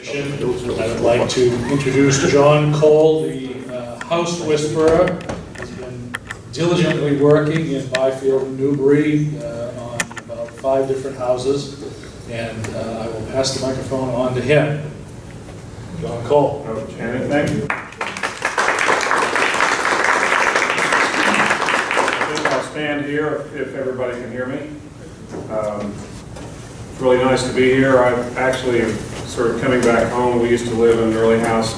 presentation. I would like to introduce John Cole, the House Whisperer. He's been diligently working in Byfield and Newbury on about 5 different houses, and I will pass the microphone on to him. John Cole. Oh, Janet, thank you. I think I'll stand here if everybody can hear me. It's really nice to be here. I'm actually sort of coming back home. We used to live in an early house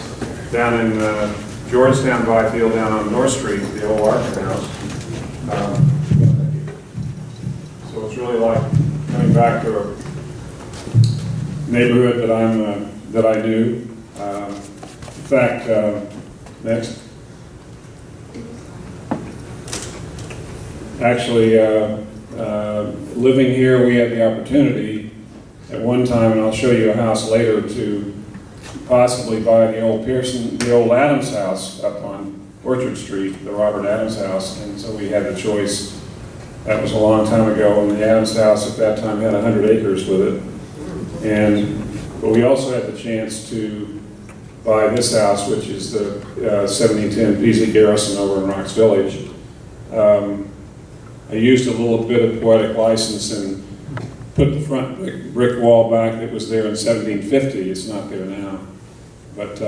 down in Georgetown, Byfield, down on North Street, the old Archer House. So it's really like coming back to a neighborhood that I knew. In fact, next. Actually, living here, we had the opportunity at one time, and I'll show you a house later, to possibly buy the old Adams house up on Orchard Street, the Robert Adams house, and so we had the choice. That was a long time ago, and the Adams house at that time had 100 acres with it. But we also had the chance to buy this house, which is the 1710 Peaslee Garrison over in Rocks Village. I used a little bit of poetic license and put the front brick wall back that was there in 1750. It's not there now. But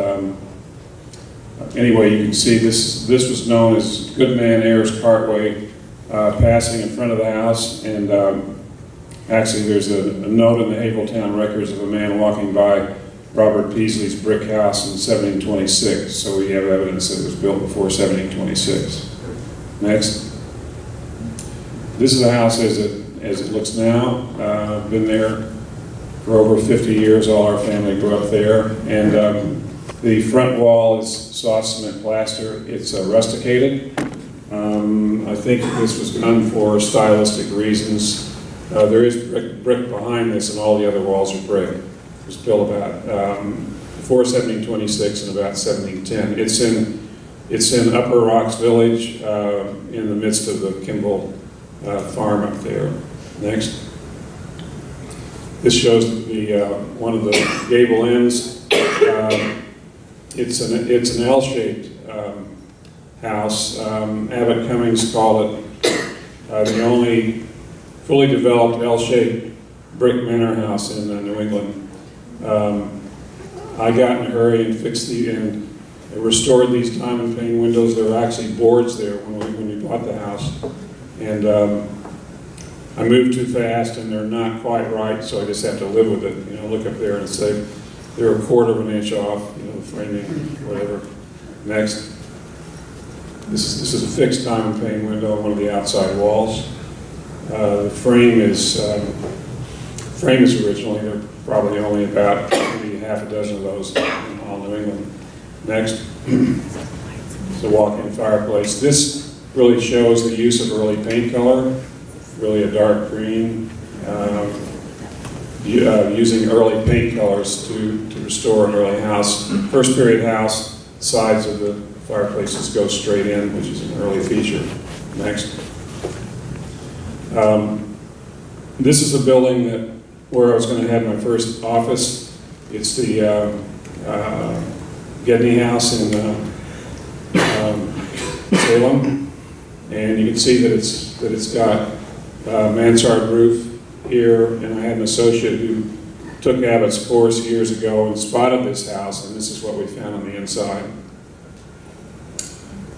anyway, you can see this was known as Goodman Ayers Cartway, passing in front of the house. And actually, there's a note in the Havertown records of a man walking by Robert Peaslee's brick house in 1726. So we have evidence that it was built before 1726. Next. This is the house as it looks now. I've been there for over 50 years. All our family grew up there. And the front wall is soft cement plaster. It's rusticated. I think this was done for stylistic reasons. There is brick behind this, and all the other walls are brick. It was built about before 1726 and about 1710. It's in Upper Rocks Village, in the midst of the Kimball farm up there. Next. This shows one of the gable ends. It's an L-shaped house. Abbott Cummings called it the only fully developed L-shaped brick manor house in New England. I got in a hurry and fixed and restored these diamond pane windows. There were actually boards there when we bought the house. And I moved too fast, and they're not quite right, so I just have to live with it. You know, look up there and say they're 1/4 of an inch off. You know, the framing, whatever. Next, this is a fixed diamond pane window on one of the outside walls. The frame is originally. There are probably only about maybe half a dozen of those in all New England. Next, it's a walk-in fireplace. This really shows the use of early paint color, really a dark green, using early paint colors to restore an early house. First period house, sides of the fireplaces go straight in, which is an early feature. Next. This is a building where I was going to have my first office. It's the Gedney House in Salem. And you can see that it's got a mansard roof here, and I had an associate who took Abbott's course years ago and spotted this house, and this is what we found on the inside.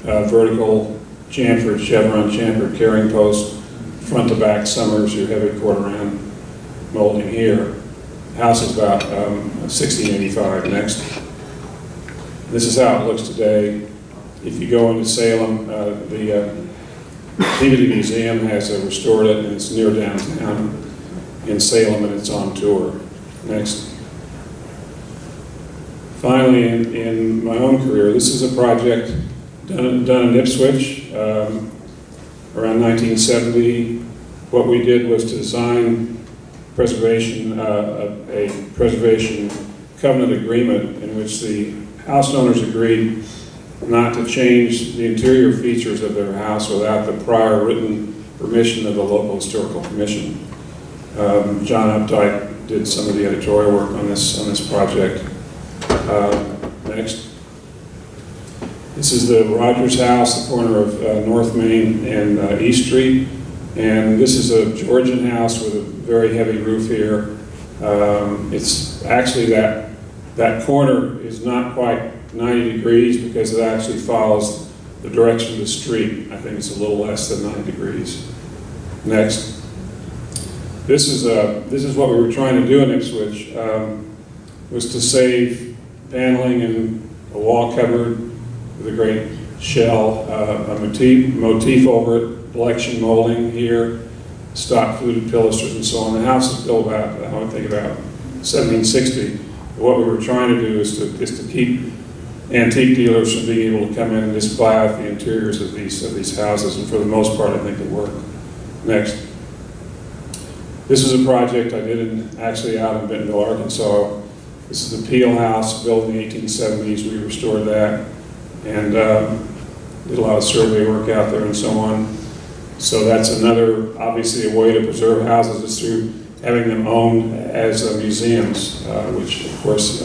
Vertical chamfered, chevron chamfered carrying post, front to back Summers, your heavy quarter round molding here. The house is about 1685. Next. This is how it looks today. If you go into Salem, the Peabody Museum has restored it, and it's near downtown in Salem, and it's on tour. Next. Finally, in my own career, this is a project done in Ipswich around 1970. What we did was to design preservation, a preservation covenant agreement in which the house owners agreed not to change the interior features of their house without the prior written permission of the local historical commission. John Updike did some of the editorial work on this project. Next. This is the Rogers House, the corner of North Main and East Street. And this is a Georgian house with a very heavy roof here. It's actually that corner is not quite 90 degrees because it actually follows the direction of the street. I think it's a little less than 90 degrees. Next. This is what we were trying to do in Ipswich, was to save paneling and a wall cupboard with a great shell, a motif over it, election molding here, stock fluted pilasters and so on. The house is built about, I think about 1760. What we were trying to do is to keep antique dealers from being able to come in and just buy out the interiors of these houses, and for the most part I think it worked. Next. This is a project I did actually out in Bentonville, Arkansas. This is the Peel House, built in the 1870s. We restored that and did a lot of survey work out there and so on. So that's another, obviously, a way to preserve houses is through having them owned as museums, which, of course,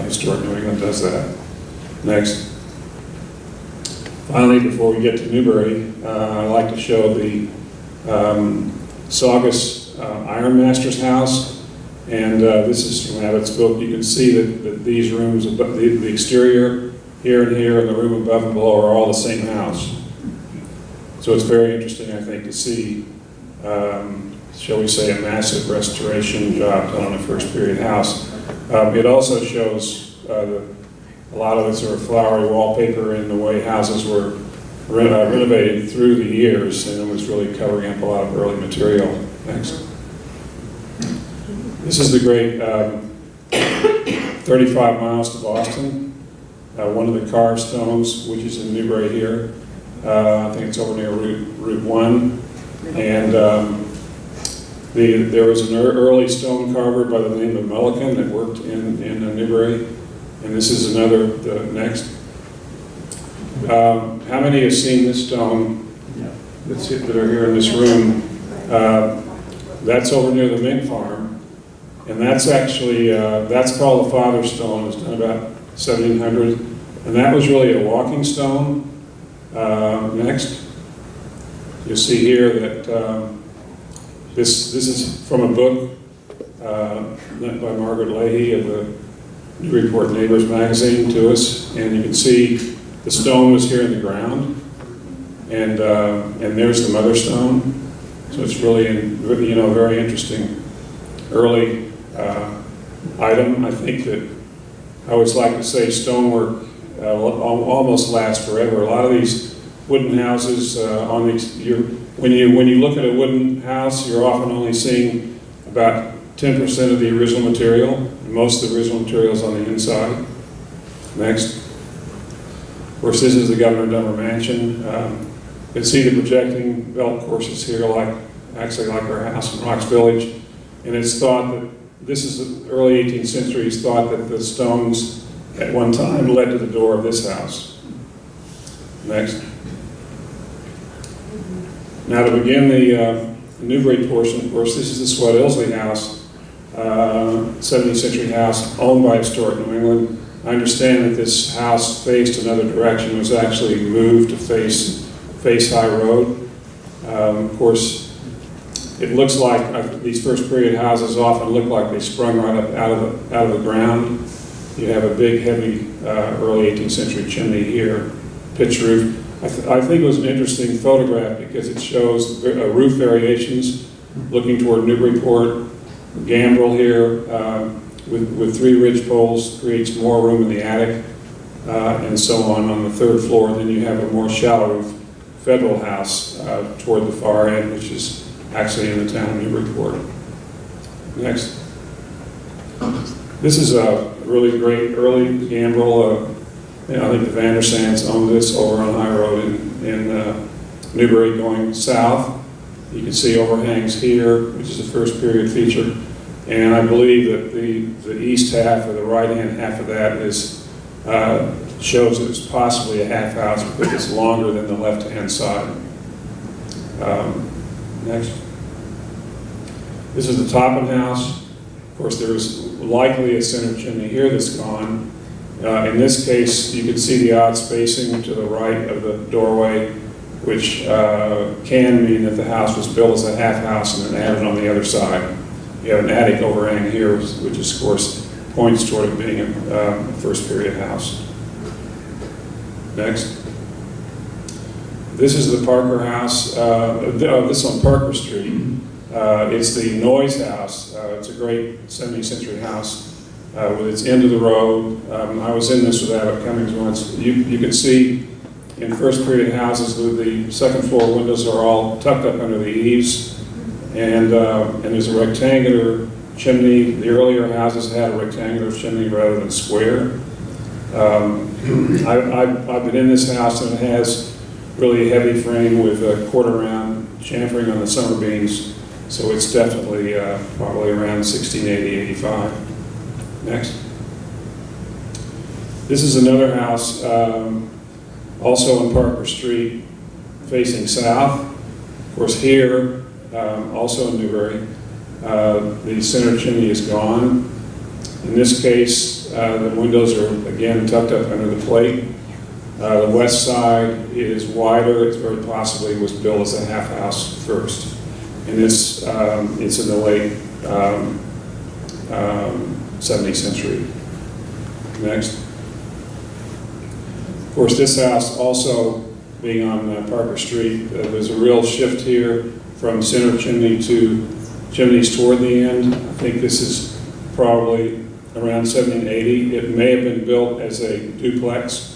Historic New England does that. Next. Finally, before we get to Newbury, I'd like to show the Saugus Ironmaster's house. And this is from Abbott's book. You can see that these rooms, the exterior here and here, and the room above and below are all the same house. So it's very interesting, I think, to see, shall we say, a massive restoration job done on a first period house. It also shows a lot of the sort of flowery wallpaper and the way houses were renovated through the years, and it was really covering up a lot of early material. Next. This is the great 35 miles to Boston, one of the carved stones, which is in Newbury here. I think it's over near Route 1. And there was an early stone carver by the name of Milliken that worked in Newbury. And this is another, next. How many have seen this stone that are here in this room? That's over near the Mink Farm. And that's actually, that's called the Father Stone. It was done about 1700. And that was really a walking stone. Next. You'll see here that this is from a book lent by Margaret Leahy of the Newburyport Neighbors magazine to us. And you can see the stone was here in the ground. And there's the mother stone. So it's really, a very interesting early item. I think that I always like to say stonework almost lasts forever. A lot of these wooden houses, when you look at a wooden house, you're often only seeing about 10% of the original material. Most of the original material is on the inside. Next. Of course, this is the Governor Dummer Mansion. You can see the projecting belt courses here, actually like our house in Rocks Village. And it's thought that this is the early 18th century. It's thought that the stones at one time led to the door of this house. Next. Now to begin the Newbury portion, of course, this is the Swett Ilsley House, 17th century house owned by Historic New England. I understand that this house faced another direction. It was actually moved to face High Road. Of course, it looks like these first period houses often look like they sprung right up out of the ground. You have a big, heavy, early 18th century chimney here, pitch roof. I think it was an interesting photograph because it shows roof variations looking toward Newburyport. Gambrel here with 3 ridge poles creates more room in the attic, and so on the third floor. Then you have a more shallow roof Federal House toward the far end, which is actually in the town of Newburyport. Next. This is a really great early Gambrel. I think the Vandersands owned this over on High Road in Newbury going south. You can see overhangs here, which is a first period feature. And I believe that the east half or the right-hand half of that shows it was possibly a half house because it's longer than the left-hand side. Next. This is the Topham House. Of course, there was likely a center chimney here that's gone. In this case, you can see the odd spacing to the right of the doorway, which can mean that the house was built as a half house and then added on the other side. You have an attic overhang here, which of course points toward it being a first period house. Next. This is the Parker House. This on Parker Street. It's the Noyes House. It's a great 17th century house with its end of the road. I was in this with Abbott Cummings once. You can see in first period houses the second floor windows are all tucked up under the eaves, and there's a rectangular chimney. The earlier houses had a rectangular chimney rather than square. I've been in this house, and it has really a heavy frame with a quarter round chamfering on the summer beams, so it's definitely probably around 1680, 85. Next. This is another house, also on Parker Street, facing south. Of course, here, also in Newbury, the center chimney is gone. In this case, the windows are again tucked up under the plate. The west side is wider. It very possibly was built as a half house first. And it's in the late 17th century. Next. Of course, this house also being on Parker Street, there's a real shift here from center chimney to chimneys toward the end. I think this is probably around 1780. It may have been built as a duplex.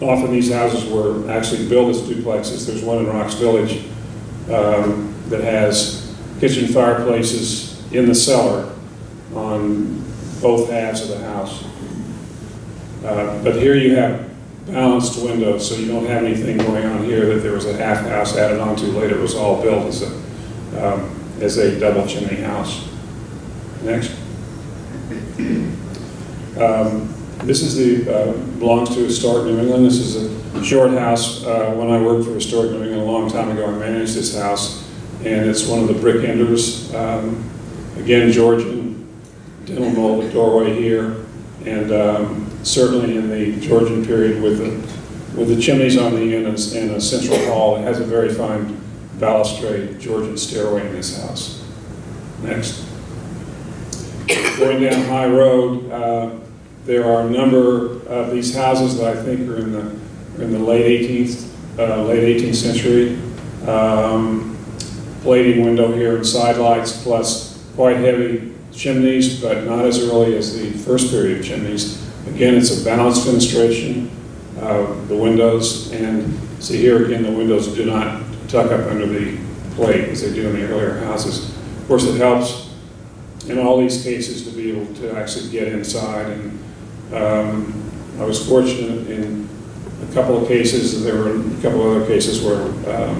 Often these houses were actually built as duplexes. There's one in Rocks Village that has kitchen fireplaces in the cellar on both halves of the house. But here you have balanced windows, so you don't have anything going on here that there was a half house added onto later. It was all built as a double chimney house. Next. This is belongs to Historic New England. This is a short house. When I worked for Historic New England a long time ago, I managed this house, and it's one of the brick enders. Again, Georgian dental molded doorway here, and certainly in the Georgian period with the chimneys on the end and a central hall. It has a very fine balustrade Georgian stairway in this house. Next. Going down High Road, there are a number of these houses that I think are in the late 18th century. Plating window here and side lights, plus quite heavy chimneys, but not as early as the first period chimneys. Again, it's a balanced fenestration, the windows, and see here again, the windows do not tuck up under the plate as they do in the earlier houses. Of course, it helps in all these cases to be able to actually get inside, and I was fortunate in a couple of cases, and there were a couple of other cases where a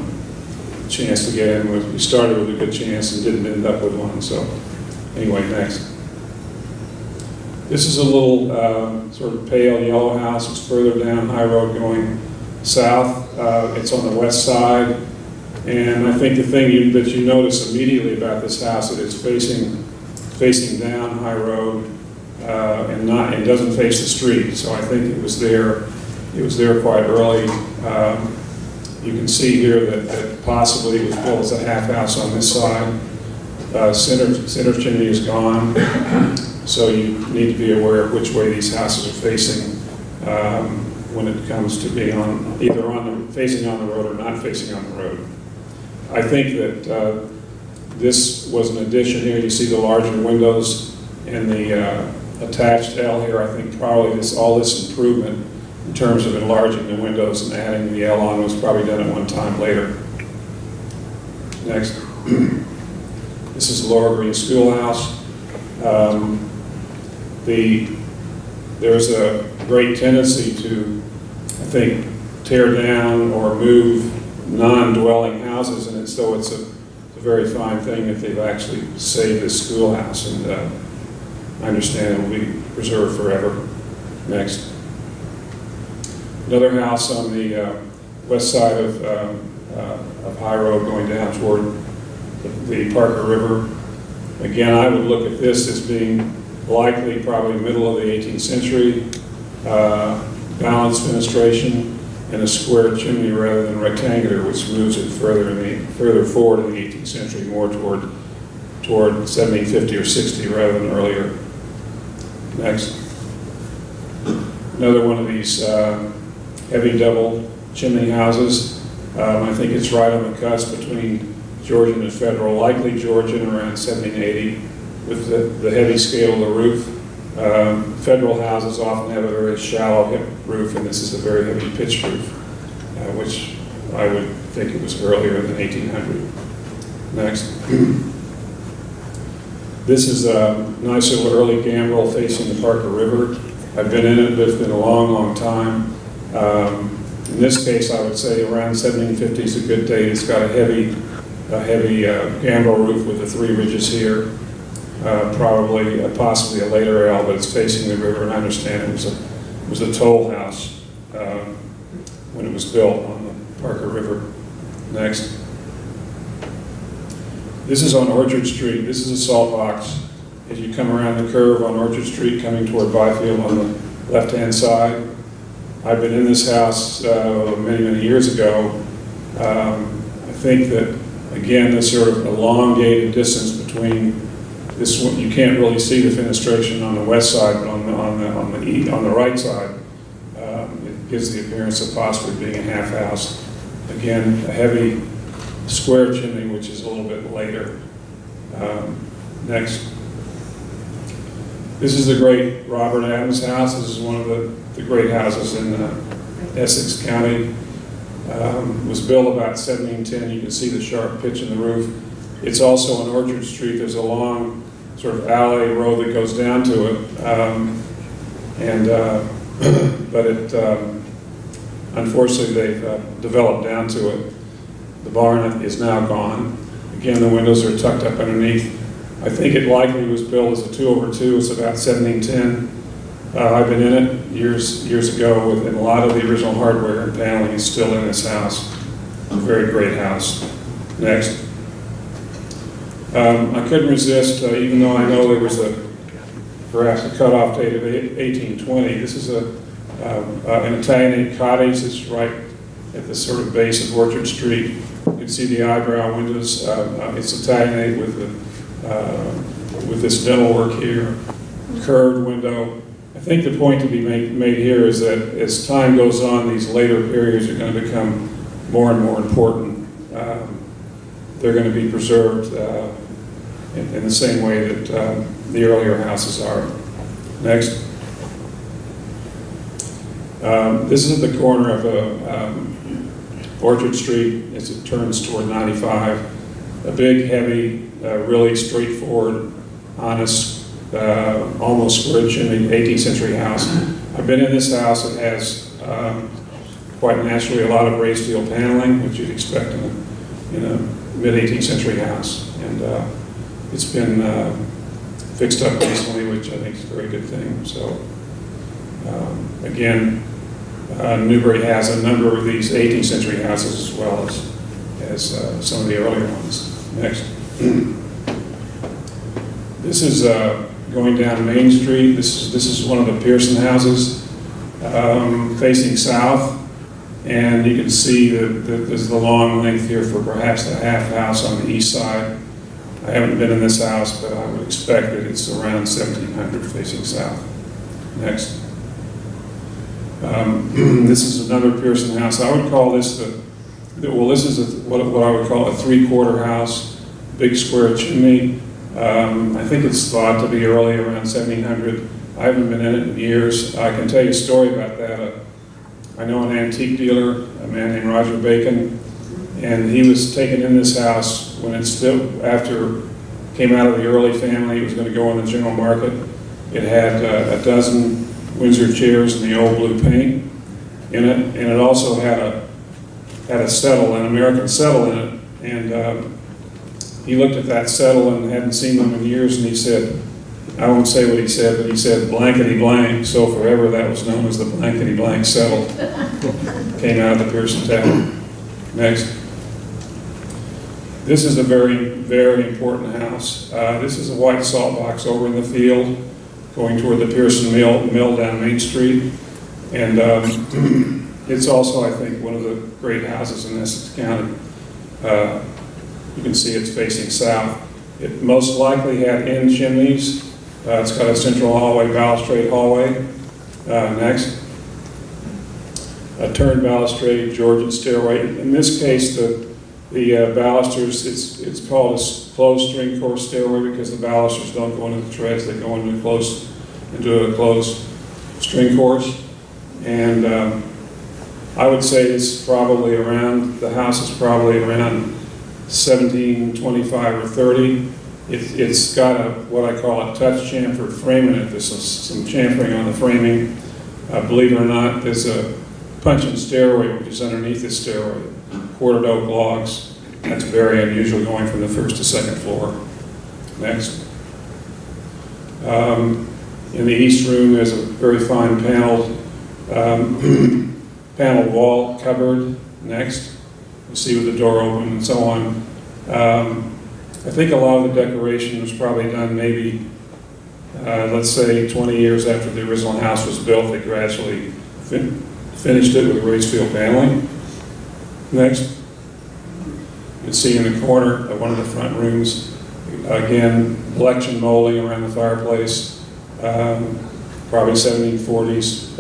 chance to get in we started with a good chance and didn't end up with one. So anyway, next. This is a little sort of pale yellow house. It's further down High Road going south. It's on the west side, and I think the thing that you notice immediately about this house is that it's facing down High Road and doesn't face the street. So I think it was there quite early. You can see here that possibly it was built as a half house on this side. Center chimney is gone, so you need to be aware of which way these houses are facing when it comes to being facing on the road or not facing on the road. I think that this was an addition here. You see the larger windows and the attached L here. I think probably all this improvement in terms of enlarging the windows and adding the L on was probably done at one time later. Next. This is Laura Green Schoolhouse. There's a great tendency to, I think, tear down or move non-dwelling houses, and so it's a very fine thing that they've actually saved this schoolhouse, and I understand it will be preserved forever. Next. Another house on the west side of High Road going down toward the Parker River. Again, I would look at this as being likely probably middle of the 18th century. balanced fenestration, and a square chimney rather than rectangular, which moves it further forward in the 18th century, more toward 1750 or 60 rather than earlier. Next. Another one of these heavy double chimney houses. I think it's right on the cusp between Georgian and Federal, likely Georgian around 1780, with the heavy scale of the roof. Federal houses often have a very shallow hip roof, and this is a very heavy pitched roof, which I would think it was earlier than 1800. Next. This is a nice little early gambrel facing the Parker River. I've been in it, but it's been a long, long time. In this case, I would say around 1750 is a good date. It's got a heavy gambrel roof with the 3 ridges here. Possibly a later ale, but it's facing the river, and I understand it was a toll house when it was built on the Parker River. Next. This is on Orchard Street. This is a salt box. As you come around the curve on Orchard Street, coming toward Byfield on the left-hand side. I've been in this house many, many years ago. I think that, again, this sort of elongated distance between this one, you can't really see the fenestration on the west side, but on the right side, it gives the appearance of possibly being a half house. Again, a heavy square chimney, which is a little bit later. Next. This is the great Robert Adams house. This is one of the great houses in Essex County. Was built about 1710. You can see the sharp pitch in the roof. It's also on Orchard Street. There's a long sort of alley road that goes down to it. But unfortunately, they've developed down to it. The barn is now gone. Again, the windows are tucked up underneath. I think it likely was built as a 2/2. It's about 1710. I've been in it years ago, and a lot of the original hardware and paneling is still in this house. A very great house. Next. I couldn't resist, even though I know there was perhaps a cutoff date of 1820. This is an Italianate cottage that's right at the sort of base of Orchard Street. You can see the eyebrow windows. It's Italianate with this dental work here, curved window. I think the point to be made here is that as time goes on, these later periods are going to become more and more important. They're going to be preserved in the same way that the earlier houses are. Next. This is at the corner of Orchard Street as it turns toward 95. A big, heavy, really straightforward, honest, almost square chimney, 18th century house. I've been in this house. It has quite naturally a lot of raised steel paneling, which you'd expect in a mid-18th century house. And it's been fixed up recently, which I think is a very good thing. So again, Newbury has a number of these 18th century houses as well as some of the earlier ones. Next. This is going down Main Street. This is one of the Pearson houses facing south. And you can see that there's the long length here for perhaps the half house on the east side. I haven't been in this house, but I would expect that it's around 1700 facing south. Next. This is another Pearson house. I would call this this is what I would call a 3/4 house, big square chimney. I think it's thought to be early around 1700. I haven't been in it in years. I can tell you a story about that. I know an antique dealer, a man named Roger Bacon, and he was taken in this house when it still, after came out of the early family, it was going to go on the general market. It had a dozen Windsor chairs in the old blue paint in it, and it also had a settle, an American settle in it. And he looked at that settle and hadn't seen them in years, and he said, I won't say what he said, but he said blankety blank. So forever that was known as the blankety blank settle. Came out of the Pearson Tavern. Next. This is a very, very important house. This is a white salt box over in the field, going toward the Pearson Mill down Main Street. And it's also, I think, one of the great houses in Essex County. You can see it's facing south. It most likely had end chimneys. It's got a central hallway, balustrade hallway. Next. A turned balustrade, Georgian stairway. In this case, the balusters, it's called a closed string course stairway because the balusters don't go into the treads, they go into a closed string course. And I would say it's probably around, the house is probably around 1725 or 30. It's got what I call a touch chamfered frame in it. There's some chamfering on the framing. Believe it or not, there's a puncheon stairway which is underneath this stairway. Quartered oak logs. That's very unusual going from the first to second floor. Next. In the east room, there's a very fine paneled wall cupboard. Next. You see with the door open and so on. I think a lot of the decoration was probably done maybe, let's say 20 years after the original house was built. They gradually finished it with raised field paneling. Next. You can see in the corner of one of the front rooms, again, election molding around the fireplace, probably 1740s,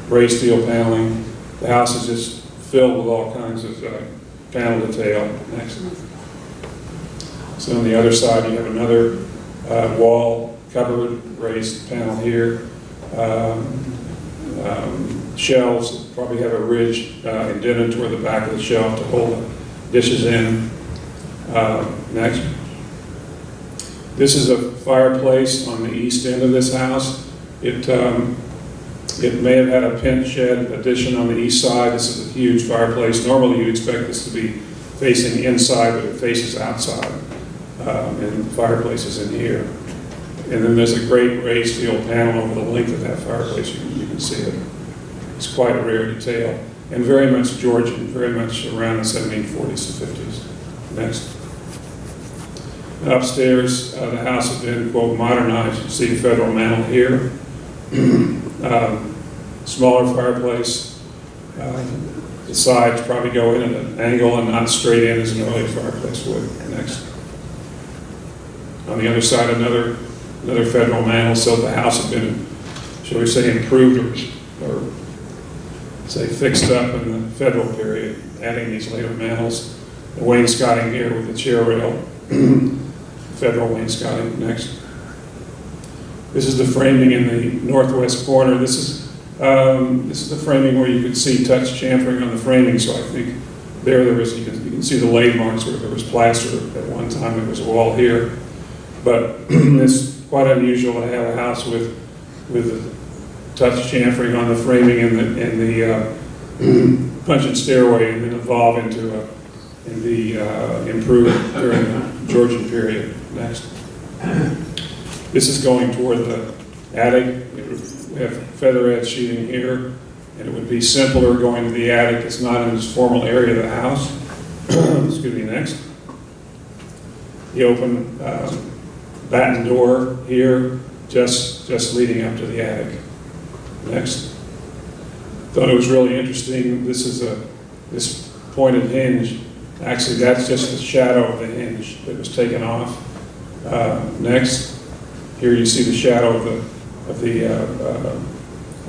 raised steel paneling. The house is just filled with all kinds of panel detail. Next. So on the other side, you have another wall cupboard, raised panel here. Shelves probably have a ridge indented toward the back of the shelf to hold the dishes in. Next. This is a fireplace on the east end of this house. It may have had a pent shed addition on the east side. This is a huge fireplace. Normally you'd expect this to be facing inside, but it faces outside. And the fireplace is in here. And then there's a great raised steel panel over the length of that fireplace. You can see it. It's quite a rare detail. And very much Georgian, very much around the 1740s to 50s. Next. And upstairs, the house has been, quote, modernized. You see a federal mantel here. Smaller fireplace. The sides probably go in at an angle and not straight in as an early fireplace would. Next. On the other side, another federal mantel, so the house had been, shall we say, improved or say fixed up in the federal period, adding these later mantels. The wainscoting here with the chair rail, federal wainscoting. Next. This is the framing in the northwest corner. This is the framing where you could see touch chamfering on the framing. So I think there was, you can see the lay marks where there was plaster at one time. There was a wall here. But it's quite unusual to have a house with touch chamfering on the framing and the puncheon stairway, and then evolve into improved during the Georgian period. Next. This is going toward the attic. We have feather edge sheeting here, and it would be simpler going to the attic. It's not in this formal area of the house. Excuse me. Next. The open batten door here, just leading up to the attic. Next. Thought it was really interesting. This is this pointed hinge. Actually, that's just the shadow of the hinge that was taken off. Next. Here you see the shadow of the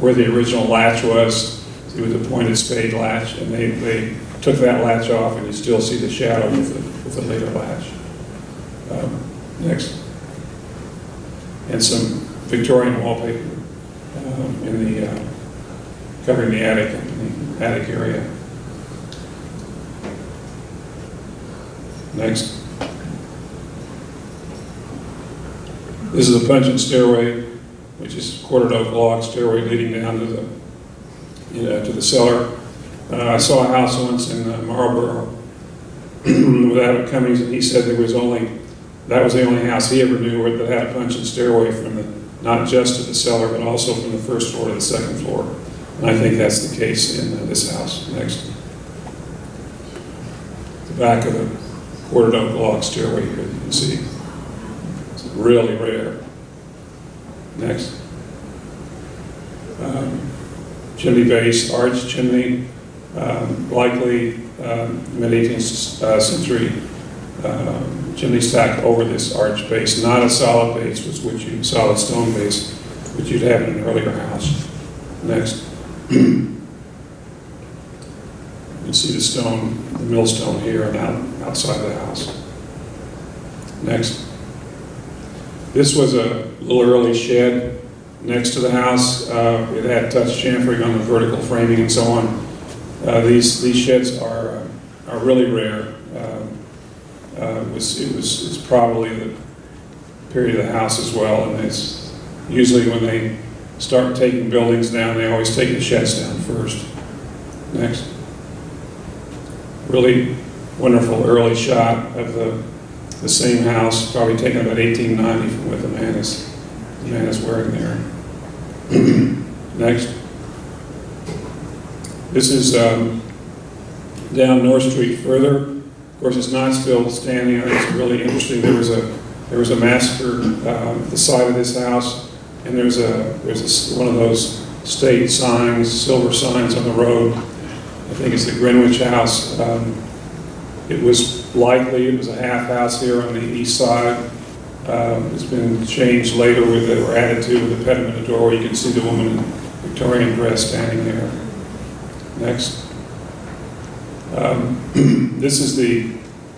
where the original latch was. It was a pointed spade latch, and they took that latch off, and you still see the shadow with the later latch. Next. And some Victorian wallpaper in the covering the attic area. Next. This is a puncheon stairway, which is quartered oak log stairway leading down to the cellar. I saw a house once in Marlborough with Abbott Cummings, and he said that was the only house he ever knew that had a puncheon stairway from not just to the cellar, but also from the first floor to the second floor. And I think that's the case in this house. Next. The back of the quartered oak log stairway here, you can see. It's really rare. Next. chimney base, arched chimney, likely mid-18th century chimney stack over this arch base, not a solid base, solid stone base, which you'd have in an earlier house. Next. You can see the stone, the millstone here and outside the house. Next. This was a little early shed next to the house. It had touch chamfering on the vertical framing and so on. These sheds are really rare. It's probably the period of the house as well, and it's usually when they start taking buildings down, they always take the sheds down first. Next. Really wonderful early shot of the same house, probably taken about 1890 from what the man is wearing there. Next. This is down North Street further. Of course, it's not still standing. It's really interesting. There was a massacre at the side of this house, and there's one of those state signs, silver signs on the road. I think it's the Greenwich House. It was a half house here on the east side. It's been changed later or added to with a pediment door where you can see the woman in Victorian dress standing there. Next. This is the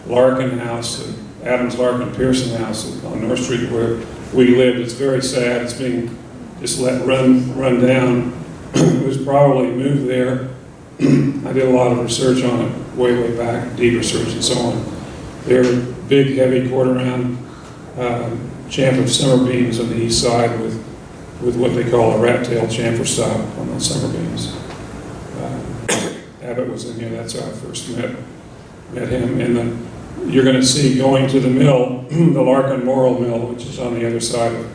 Larkin house, Adams Larkin Pearson house on North Street where we lived. It's very sad. It's being just let run down. It was probably moved there. I did a lot of research on it way back, deep research and so on. They're big, heavy quarter-round chamfered summer beams on the east side with what they call a rat-tail chamfer stop on those summer beams. Abbott was in here. That's how I first met him. And you're going to see going to the mill, the Larkin Morrill Mill, which is on the other side of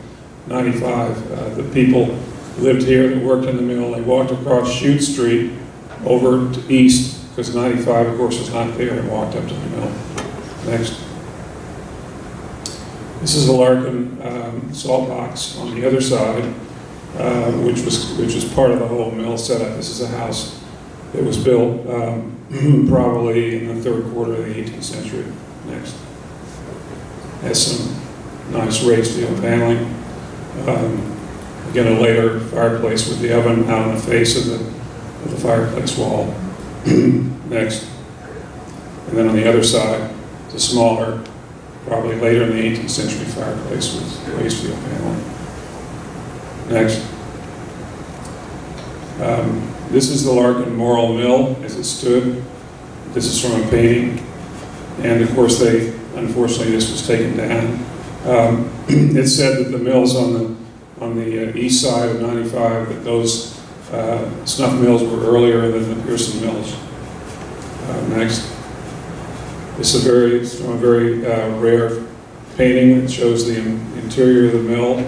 95. The people lived here that worked in the mill. They walked across Chute Street over to east, because 95, of course, was not there, and walked up to the mill. Next. This is the Larkin salt box on the other side, which was part of the whole mill setup. This is a house that was built probably in the third quarter of the 18th century. Next. Has some nice raised steel paneling. Again, a later fireplace with the oven out on the face of the fireplace wall. Next. And then on the other side, it's a smaller, probably later in the 18th century fireplace with raised steel paneling. Next. This is the Larkin Morrill Mill as it stood. This is from a painting. And of course, unfortunately, this was taken down. It's said that the mills on the east side of 95, that those snuff mills were earlier than the Pearson mills. Next. It's from a very rare painting that shows the interior of the mill.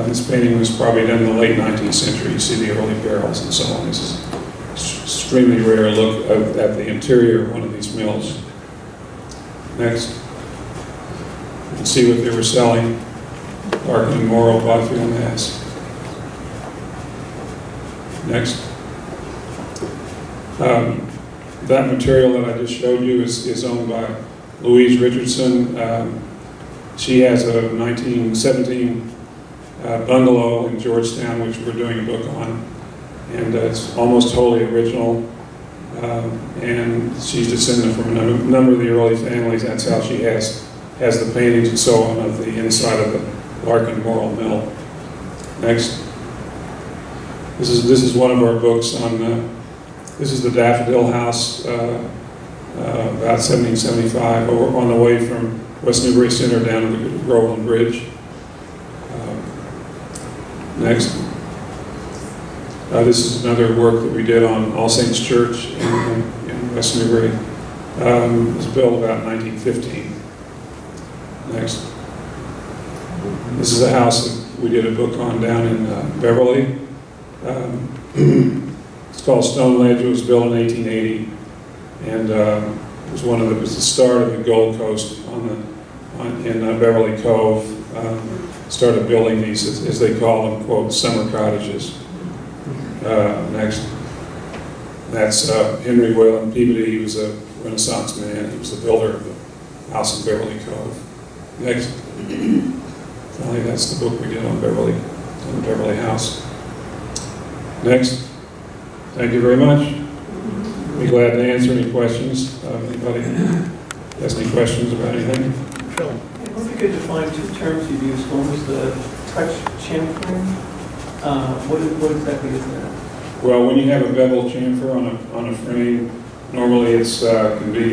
This painting was probably done in the late 19th century. You see the early barrels and so on. This is an extremely rare look at the interior of one of these mills. Next. You can see what they were selling. Larkin and Morrill, Byfield, Mass. Next. That material that I just showed you is owned by Louise Richardson. She has a 1917 bungalow in Georgetown, which we're doing a book on, and it's almost totally original. And she's descended from a number of the early families. That's how she has the paintings and so on of the inside of the Larkin Morrill Mill. Next. This is one of our books on. This is the Daffodil House, about 1775, on the way from West Newbury Center down to the Groveland Bridge. Next. This is another work that we did on All Saints Church in West Newbury. It was built about 1915. Next. This is a house that we did a book on down in Beverly. It's called Stone Ledge. It was built in 1880, and it was the start of the Gold Coast in Beverly Cove. Started building these, as they call them, quote, summer cottages. Next. That's Henry Whalen Peabody. He was a Renaissance man. He was the builder of the house in Beverly Cove. Next. Finally, that's the book we did on Beverly, on the Beverly House. Next. Thank you very much. Be glad to answer any questions. Anybody has any questions about anything? I wonder if you could define two terms you've used. One was the touch chamfering. What exactly is that? Well, when you have a bevel chamfer on a frame, normally it's can be,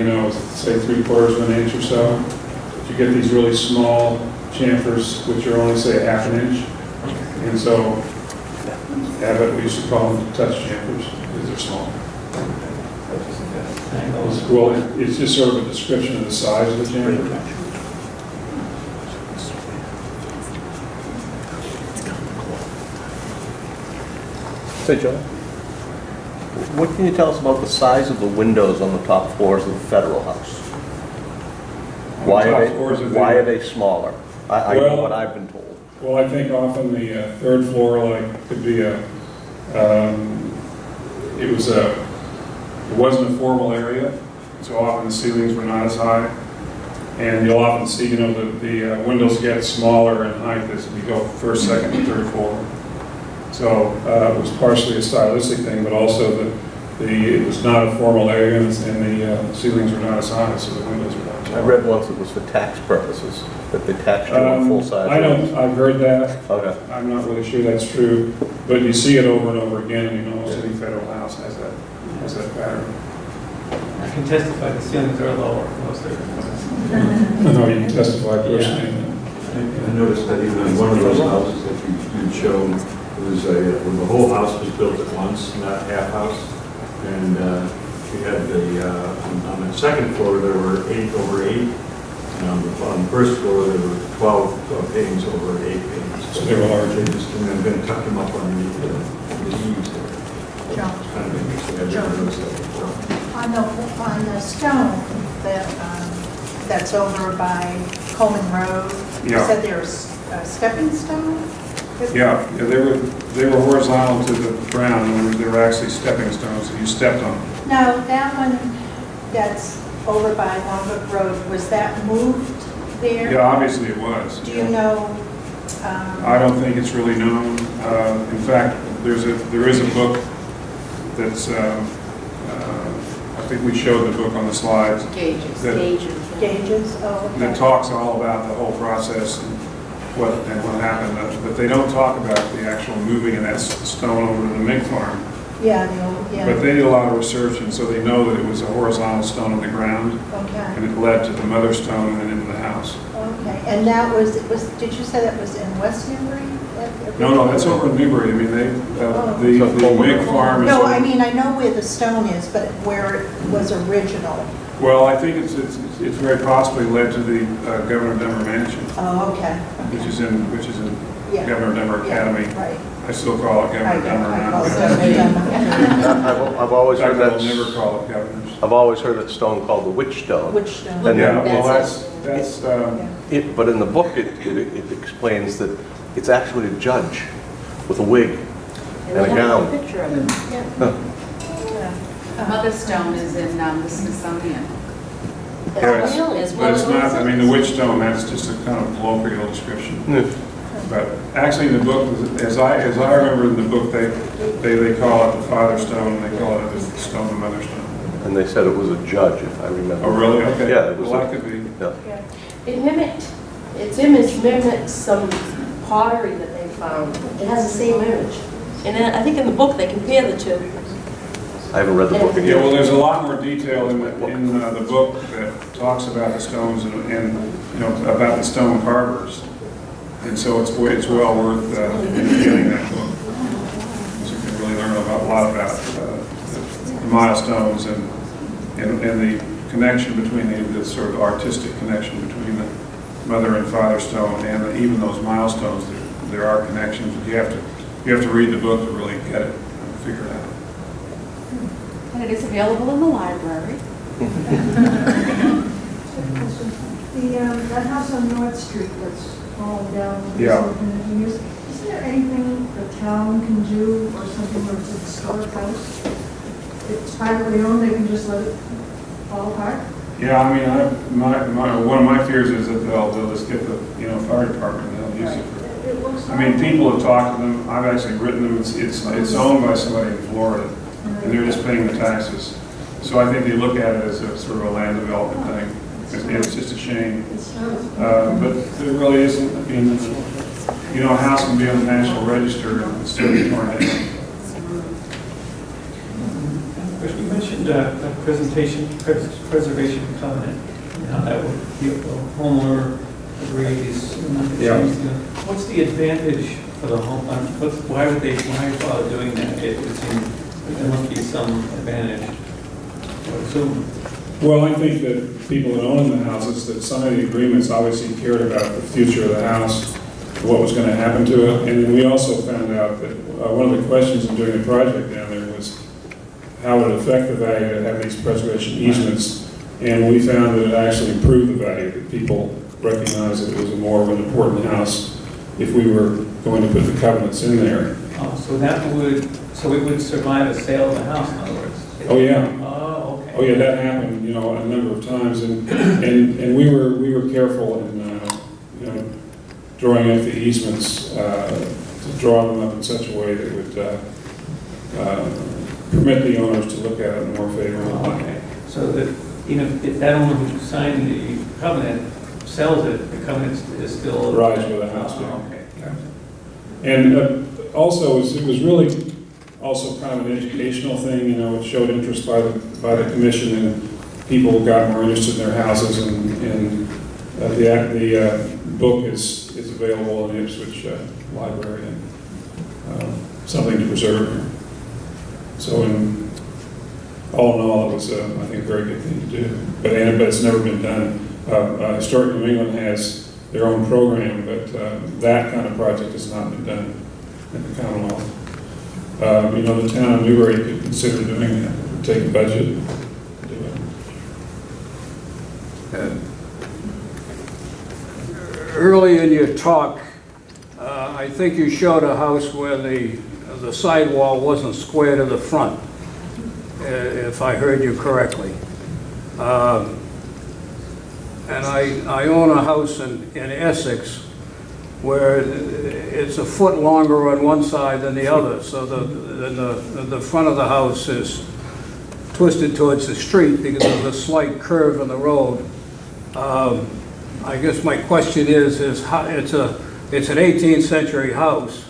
say 3/4 of an inch or so. If you get these really small chamfers, which are only say ½ an inch, and so we used to call them touch chamfers because they're small. Well, it's just sort of a description of the size of the chamfer. Say, Joe, what can you tell us about the size of the windows on the top floors of the Federal House? Why are they smaller? I know what I've been told. Well, I think often the third floor, could be it wasn't a formal area, so often the ceilings were not as high. And you'll often see, the windows get smaller in height as you go first, second, and third floor. So it was partially a stylistic thing, but also it was not a formal area, and the ceilings were not as high, so the windows were not tall. I read once it was for tax purposes, that they taxed you on full size. I've heard that. Okay. I'm not really sure that's true, but you see it over and over again. Almost any federal house has that pattern. I can testify the ceilings are lower most of the No, you can testify personally. I noticed that even in one of those houses that you'd shown, it was when the whole house was built at once, not half house. And you had on the second floor, there were 8 over 8. And on the first floor, there were 12 panes over 8 panes. So they were larger. They just, and then tucked them up underneath the eaves there. John. It's kind of interesting. I've never noticed that before. On the stone that's over by Coleman Road, you Yeah. said there's a stepping stone? Yeah, they were horizontal to the ground, and they were actually stepping stones, and you stepped on them. No, that one that's over by Longwood Road, was that moved there? Yeah, obviously it was. Do you know? I don't think it's really known. In fact, there is a book that's, I think we showed the book on the slides. Gauges. Gauges? Oh, okay. That talks all about the whole process and what happened. But they don't talk about the actual moving of that stone over to the Mink farm. Yeah, the old, yeah. But they did a lot of research, and so they know that it was a horizontal stone on the ground, Okay, and it led to the mother stone and then into the house. okay. And that was, did you say that was in West Newbury? No, that's over in Newbury. I mean, the Mink farm is. No, I mean, I know where the stone is, but where it was original. Well, I think it's very possibly led to the Governor Denver Mansion, Oh, okay. which is in Yeah. Governor Denver Academy. Right. I still call it Governor Denver, I not call it Governor. Denver. I've always In fact, heard I'll never call it Governor's. I've always heard that stone called the witch stone. Which stone? And Yeah, well, That's that's, But in the book, it explains that it's actually a judge with a wig and a gown. Picture of it. Mother Stone is in the Smithsonian. Yeah, it's- Is but it's one of not, those I mean, the things? witch stone, that's just a kind of colloquial description. Yeah. But actually in the book, as I remember in the book, they call it the father stone, and they call it the stone, the mother stone. And they said it was a judge, if I remember. Oh, really? Okay. Yeah, it was Well, a- that could be. Yeah. It mimics some pottery that they found. It has the same image. And then I think in the book they compare the two. I haven't read the book Yeah, well, again. there's a lot more detail in the book that talks about the stones and about the stone carvers. And so it's well worth getting that book. So you can really learn a lot about the milestones and the connection between the sort of artistic connection between the mother and father stone and even those milestones. There are connections. You have to read the book to really get it and figure it out. And it is available in the library. That house on North Street that's fallen down. Yeah. In years, Is there anything the town can do or something where it's a historic house? It's privately owned, they can just let it fall apart? Yeah, I mean, one of my fears is that they'll just get the, fire department and they'll use it for. It looks. I mean, people have talked to them, I've actually written them, it's owned by somebody in Florida, and they're just paying the taxes. So I think they look at it as a sort of a land development thing. It's just a shame. But there really isn't, I mean, a house can be on the National Register and still be torn down. You mentioned a preservation covenant, and how that would be if the homeowner agrees. Yeah. What's the advantage for the homeowner? Why bother doing that? It would seem there must be some advantage, I would assume. Well, I think that people that own the houses, that signing the agreements obviously cared about the future of the house, what was going to happen to it. And then we also found out that one of the questions in doing the project down there was how it would affect the value to have these preservation easements. And we found that it actually improved the value, that people recognized that it was more of an important house if we were going to put the covenants in there. So it would survive a sale of the house, in other words? Oh, yeah. Oh, okay. Oh, yeah, that happened, a number of times, and we were careful in, drawing up the easements, to draw them up in such a way that would permit the owners to look at it in a more favorable light. Okay, so that, if that owner who signed the covenant sells it, the covenant is still. Rides with the house, yeah. Oh, okay. And also, it was really also kind of an educational thing, it showed interest by the commission, and people got more interested in their houses, and the book is available in the Ipswich Library, and something to preserve. So all in all, it was, I think, a very good thing to do. But it's never been done. Historic New England has their own program, but that kind of project has not been done in the Commonwealth. The town of Newbury could consider doing that. It would take a budget to do it. Early in your talk, I think you showed a house where the sidewall wasn't square to the front, if I heard you correctly. And I own a house in Essex where it's a foot longer on one side than the other, so the front of the house is twisted towards the street because of the slight curve in the road. I guess my question is how, it's an 18th century house,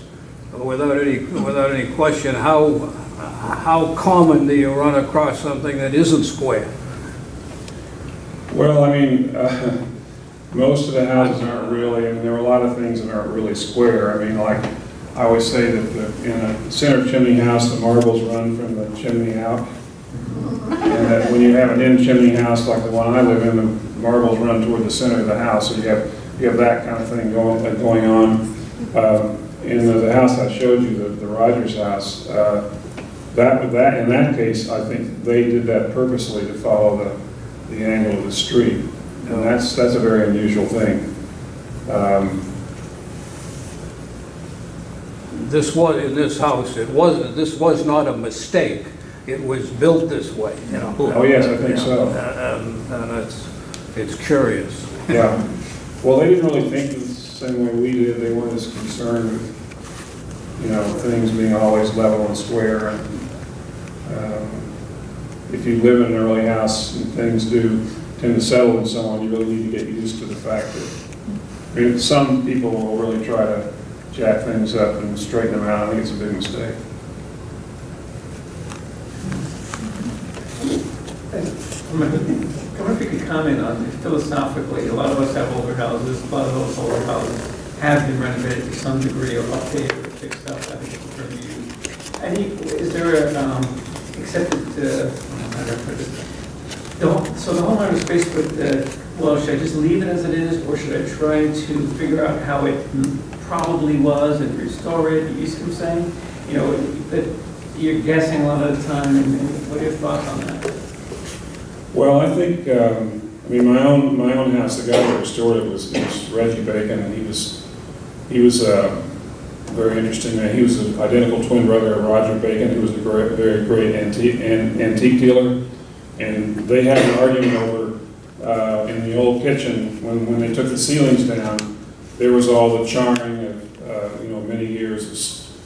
without any question. How common do you run across something that isn't square? Well, I mean, most of the houses aren't really, there are a lot of things that aren't really square. I mean, like, I always say that in a center chimney house, the marbles run from the chimney out. And that when you have an in-chimney house like the one I live in, the marbles run toward the center of the house. So you have that kind of thing going on. In the house I showed you, the Rogers house, in that case, I think they did that purposely to follow the angle of the street. And that's a very unusual thing. This was, in this house, this was not a mistake. It was built this way, Oh, yes, I think so. And it's curious. Yeah. Well, they didn't really think the same way we did. They weren't as concerned with, things being always level and square. And if you live in an early house and things do tend to settle and so on, you really need to get used to the fact that, some people will really try to jack things up and straighten them out. I think it's a big mistake. I wonder if you could comment on it philosophically. A lot of us have older houses. A lot of those older houses have been renovated to some degree or updated or fixed up. I think it's the term you use. Is there a accepted, how do I put it? So the homeowner is faced with, well, should I just leave it as it is, or should I try to figure out how it probably was and restore it? You see what I'm saying? That you're guessing a lot of the time. And what are your thoughts on that? Well, I think, my own house, the guy that restored it was Reggie Bacon, and he was very interesting. He was an identical twin brother of Roger Bacon, who was a very great antique dealer. And they had an argument over, in the old kitchen, when they took the ceilings down, there was all the charring of, many years of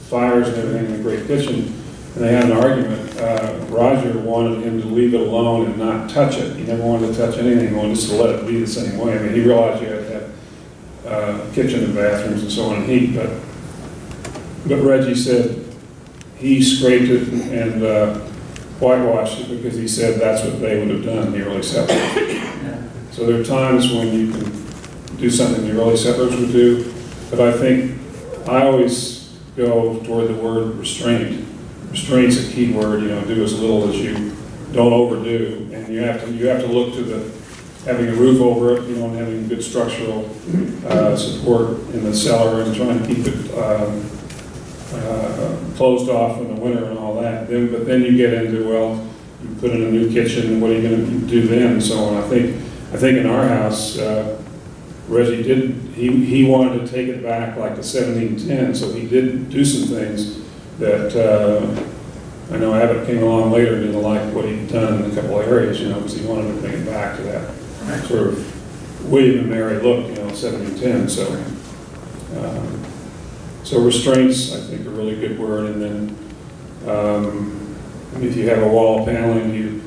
fires and everything in the great kitchen. And they had an argument. Roger wanted him to leave it alone and not touch it. He never wanted to touch anything. He wanted just to let it be the same way. I mean, he realized you had to have kitchen and bathrooms and so on and heat, but Reggie said he scraped it and whitewashed it because he said that's what they would have done, the early settlers. So there are times when you can do something the early settlers would do, but I think I always go toward the word restraint. Restraint's a key word, do as little as you don't overdo, and you have to look to having a roof over it, and having good structural support in the cellar and trying to keep it closed off in the winter and all that. But then you get into, well, you put in a new kitchen, what are you going to do then, and so on. I think in our house, Reggie he wanted to take it back like the 1710, so he did do some things that I know Abbott came along later and didn't like what he'd done in a couple of areas, because he wanted to bring it back to that sort of William and Mary look, 1710. So restraints, I think, are a really good word. And then if you have a wall paneling, you'd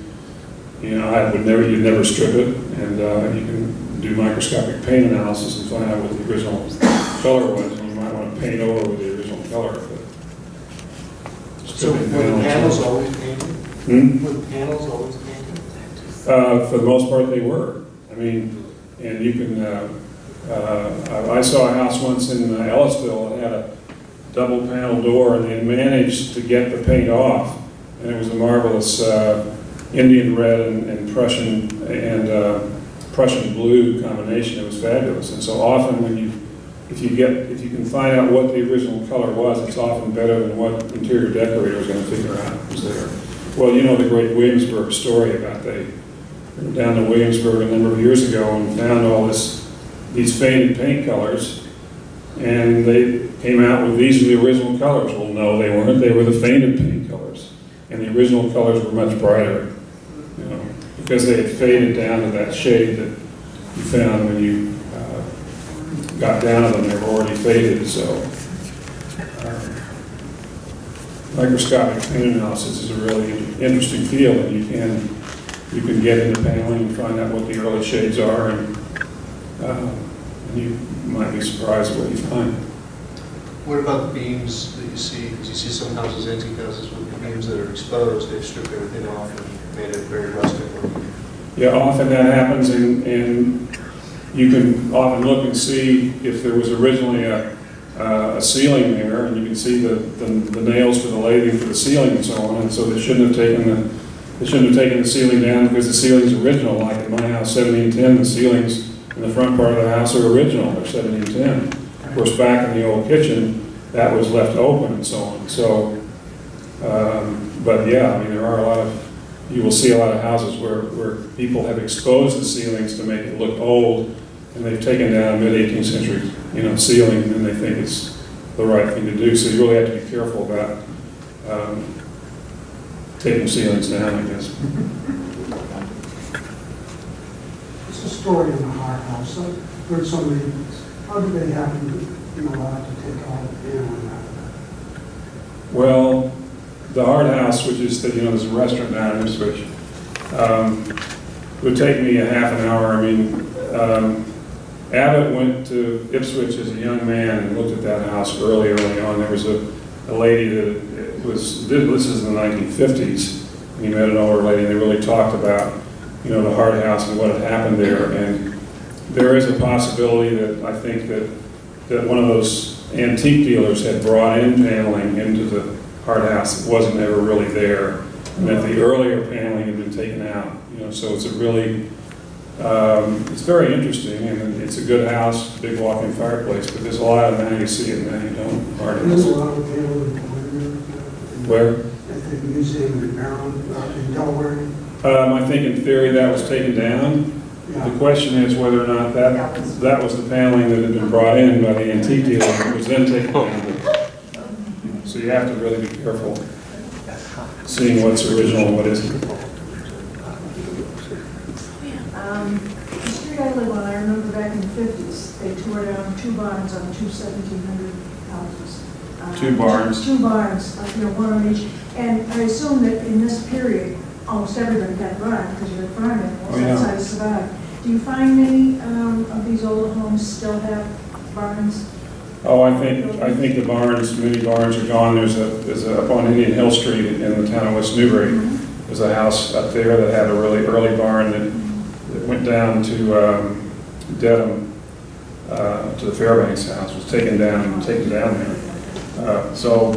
never strip it, and you can do microscopic paint analysis and find out what the original color was. And you might want to paint over with the original color. So were the panels always painted? Were the panels always painted? For the most part, they were. I mean, and you can, I saw a house once in Ellisville that had a double panel door, and they managed to get the paint off, and it was a marvelous Indian red and Prussian blue combination. It was fabulous. And so often if you can find out what the original color was, it's often better than what interior decorator is going to figure out was there. Well, the great Williamsburg story about they were down to Williamsburg a number of years ago and found all these faded paint colors, and they came out with these are the original colors. Well, no, they weren't. They were the faded paint colors, and the original colors were much brighter, because they had faded down to that shade that you found when you got down to them. They were already faded. So microscopic paint analysis is a really interesting field, and you can get into paneling and find out what the early shades are, and you might be surprised at what you find. What about the beams that you see? Because you see some houses, antique houses, with the beams that are exposed, they've stripped everything off and made it very rustic looking. Yeah, often that happens, and you can often look and see if there was originally a ceiling there, and you can see the nails for the lathing for the ceiling and so on, and so they shouldn't have taken the ceiling down because the ceiling's original. Like in my house, 1710, the ceilings in the front part of the house are original, they're 1710. Of course, back in the old kitchen, that was left open and so on. So, but yeah, I mean, you will see a lot of houses where people have exposed the ceilings to make it look old, and they've taken down a mid-18th century, ceiling, and they think it's the right thing to do. So you really have to be careful about taking ceilings down, I guess. It's a story in the Hart House. I've heard so many. How did they happen to be allowed to take all the paneling out of that? Well, the Hart House, which is there's a restaurant down in Ipswich, would take me a half an hour. I mean, Abbott went to Ipswich as a young man and looked at that house early on. There was a lady that this is in the 1950s, and he met an older lady, and they really talked about, the Hart House and what had happened there. And there is a possibility that I think that one of those antique dealers had brought in paneling into the Hart House that wasn't ever really there, and that the earlier paneling had been taken out. So it's a really, it's very interesting, and it's a good house, big walk-in fireplace, but there's a lot of now you see it, now you don't. There's a lot of paneling in Where? at the museum in Maryland, in Delaware. I think in theory that was taken down. Yeah. The question is whether or not that was the paneling that had been brought in by the antique dealer, that was then taken down. So you have to really be careful seeing what's original and what isn't. The street I live on, I remember back in the 50s, they tore down 2 barns on 2 1700 houses. 2 barns? 2 barns, one on each. And I assume that in this period, almost everybody got burned because you had farm animals, Oh, yeah. that's how you survived. Do you find many of these older homes still have barns? Oh, I think the barns, many barns are gone. There's up on Indian Hill Street in the town of West Newbury. There's a house up there that had a really early barn that went down to Dedham, to the Fairbanks house, was taken down there. So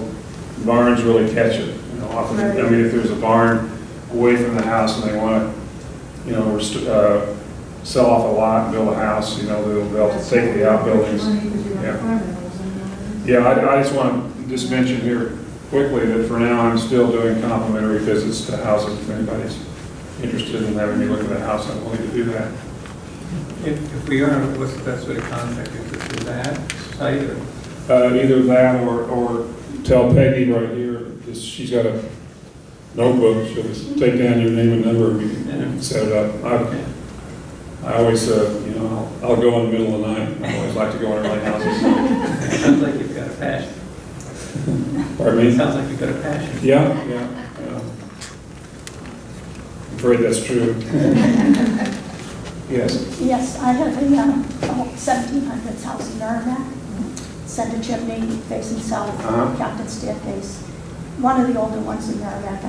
barns really catch it. Often, I mean, if there's a barn away from the house and they want to, sell off a lot and build a house, they'll take the outbuildings. Yeah, I just want to just mention here quickly that for now I'm still doing complimentary visits to houses. If anybody's interested in having me look at a house, I'm willing to do that. If we are, what's the best way to contact you? Through that site or? Either that or tell Peggy right here, she's got a notebook, she'll just take down your name and number and we can set it up. I always, I'll go in the middle of the night. I always like to go in early houses. Sounds like you've got a passion. Pardon me? Sounds like you've got a passion. Yeah. I'm afraid that's true. Yes. Yes, I have a 1700s house in Merrimack, center chimney facing south, captain staircase. One of the older ones in Merrimack,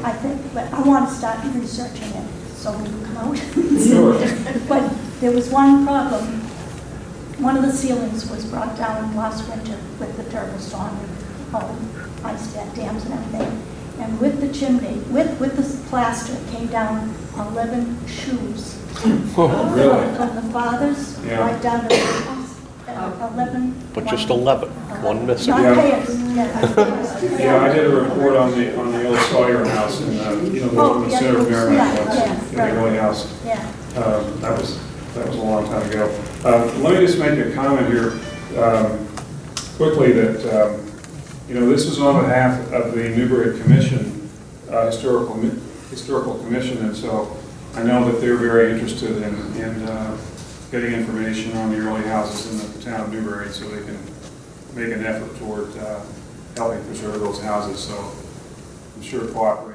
I think, but I want to start researching it so we can come out. Sure. But there was one problem. One of the ceilings was brought down last winter with the turbo storm, ice dams and everything. And with the chimney, with the plaster, it came down 11 shoes. Really? From the fathers, right down to the house, 11. But just 11, one missing. Not Yeah. payers, Yeah, I did a report on the old Sawyer house in the center of Merrimack, in the early house. Yeah. That was a long time ago. Let me just make a comment here quickly that this is on behalf of the Newbury Commission, Historical Commission, and so I know that they're very interested in getting information on the early houses in the town of Newbury, so they can make an effort toward helping preserve those houses. So I'm sure cooperate.